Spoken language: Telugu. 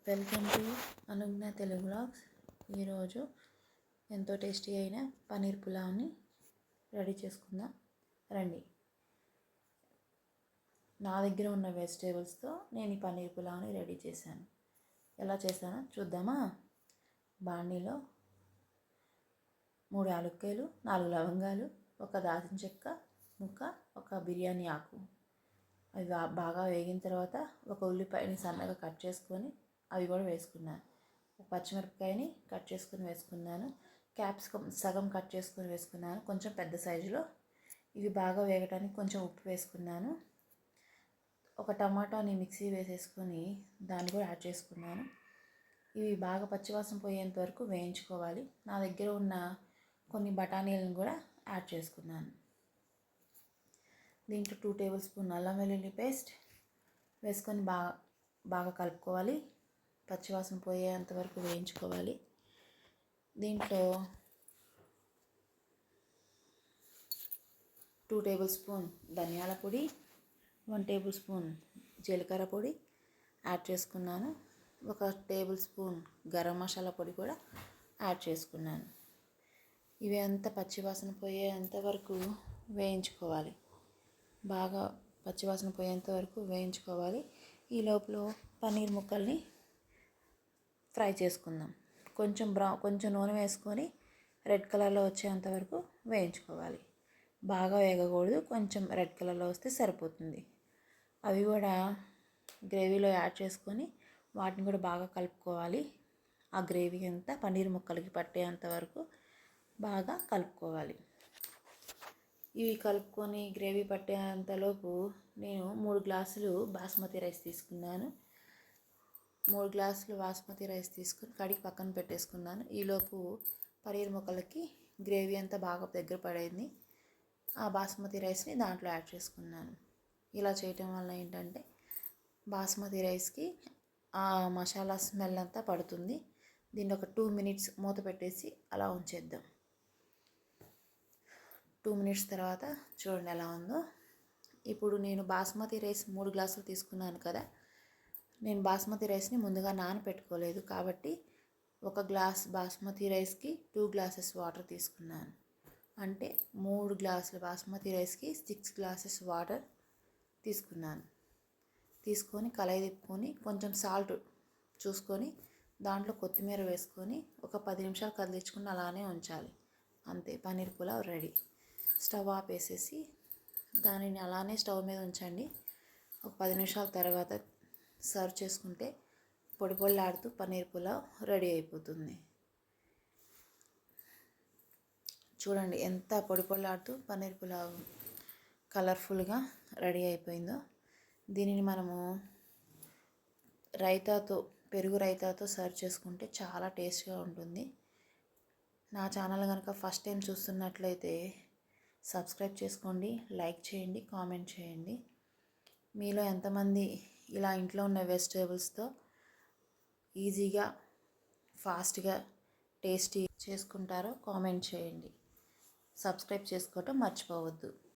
Welcome to Anujna Telugu vlogs. ఈరోజు ఎంతో టేస్టీ అయిన పన్నీర్ పులావ్ని రెడీ చేసుకుందాం రండి. నా దగ్గర ఉన్న వెజిటేబుల్స్తో నేను ఈ పన్నీర్ పులావ్ని రెడీ చేశాను. ఎలా చేశానో చూద్దామా? బాణీలో 3 యాలక్కాయలు, 4 లవంగాలు, ఒక దాల్చిన చెక్క ముక్క, ఒక బిర్యానీ ఆకు, అవి బాగా వేగిన తర్వాత ఒక ఉల్లిపాయని సన్నగా కట్ చేసుకొని అవి కూడా వేసుకున్నాను. పచ్చిమిరపకాయని కట్ చేసుకొని వేసుకున్నాను. క్యాప్సికమ్ సగం కట్ చేసుకొని వేసుకున్నాను, కొంచెం పెద్ద సైజులో. ఇవి బాగా వేగడానికి కొంచెం ఉప్పు వేసుకున్నాను. ఒక టమాటాని మిక్సీ వేసేసుకొని దాన్ని కూడా యాడ్ చేసుకున్నాను. ఇవి బాగా పచ్చివాసన పోయేంత వరకు వేయించుకోవాలి. నా దగ్గర ఉన్న కొన్ని బఠానీలను కూడా యాడ్ చేసుకున్నాను. దీంట్లో 2 టేబుల్ స్పూన్ అల్లం వెల్లుల్లి పేస్ట్ వేసుకొని బాగా కలుపుకోవాలి. పచ్చివాసన పోయేంత వరకు వేయించుకోవాలి. దీంట్లో 2 టేబుల్ స్పూన్ ధనియాల పొడి, 1 టేబుల్ స్పూన్ జీలకర్ర పొడి యాడ్ చేసుకున్నాను. 1 టేబుల్ స్పూన్ గరం మసాలా పొడి కూడా యాడ్ చేసుకున్నాను. ఇవి అంతా పచ్చివాసన పోయేంత వరకు వేయించుకోవాలి. బాగా పచ్చివాసన పోయేంత వరకు వేయించుకోవాలి. ఈ లోపల పన్నీర్ ముక్కల్ని ఫ్రై చేసుకుందాం. కొంచెం నూనె వేసుకొని రెడ్ కలర్లో వచ్చేంత వరకు వేయించుకోవాలి. బాగా వేగకూడదు, కొంచెం రెడ్ కలర్లో వస్తే సరిపోతుంది. అవి కూడా గ్రేవీలో యాడ్ చేసుకొని వాటిని కూడా బాగా కలుపుకోవాలి. ఆ గ్రేవీ అంతా పన్నీర్ ముక్కలకి పట్టేంత వరకు బాగా కలుపుకోవాలి. ఇవి కలుపుకొని గ్రేవీ పట్టేంతలోపు నేను 3 గ్లాసులు బాస్మతి రైస్ తీసుకున్నాను. 3 గ్లాసులు బాస్మతి రైస్ తీసుకుని కడిగి పక్కన పెట్టేసుకున్నాను. ఈలోపు పన్నీర్ ముక్కలకి గ్రేవీ అంతా బాగా దగ్గర పడేది. ఆ బాస్మతి రైస్ని దాంట్లో యాడ్ చేసుకున్నాను. ఇలా చేయటం వల్ల ఏంటంటే బాస్మతి రైస్కి ఆ మసాలా స్మెల్ అంతా పడుతుంది. దీన్ని ఒక 2 మినిట్స్ మూత పెట్టేసి అలా ఉంచేద్దాం. 2 మినిట్స్ తర్వాత చూడండి ఎలా ఉందో. ఇప్పుడు నేను బాస్మతి రైస్ 3 గ్లాసులు తీసుకున్నాను కదా, నేను బాస్మతి రైస్ని ముందుగా నానపెట్టుకోలేదు కాబట్టి 1 గ్లాస్ బాస్మతి రైస్కి 2 గ్లాసెస్ వాటర్ తీసుకున్నాను. అంటే 3 గ్లాసుల బాస్మతి రైస్కి 6 గ్లాసెస్ వాటర్ తీసుకున్నాను. తీసుకొని కళాయి తిప్పుకొని కొంచెం సాల్ట్ చూసుకొని దాంట్లో కొత్తిమీర వేసుకొని ఒక 10 నిమిషాలు కదిలించుకుని అలానే ఉంచాలి. అంతే, పన్నీర్ పులావ్ రెడీ. స్టవ్ ఆపేసేసి దానిని అలానే స్టవ్ మీద ఉంచండి. ఒక 10 నిమిషాల తర్వాత సర్వ్ చేసుకుంటే పొడి పొడిలాడుతూ పన్నీర్ పులావ్ రెడీ అయిపోతుంది. చూడండి ఎంత పొడి పొడిలాడుతూ పన్నీర్ పులావ్ కలర్ఫుల్గా రెడీ అయిపోయిందో. దీనిని మనము పెరుగు రైతాతో సర్వ్ చేసుకుంటే చాలా టేస్ట్గా ఉంటుంది. నా ఛానల్ కనుక ఫస్ట్ టైం చూస్తున్నట్లయితే సబ్స్క్రైబ్ చేసుకోండి, లైక్ చేయండి, కామెంట్ చేయండి. మీలో ఎంతమంది ఇలా ఇంట్లో ఉన్న వెజిటేబుల్స్తో ఈజీగా ఫాస్ట్గా టేస్టీ చేసుకుంటారో కామెంట్ చేయండి. సబ్స్క్రైబ్ చేసుకోవటం మర్చిపోవద్దు.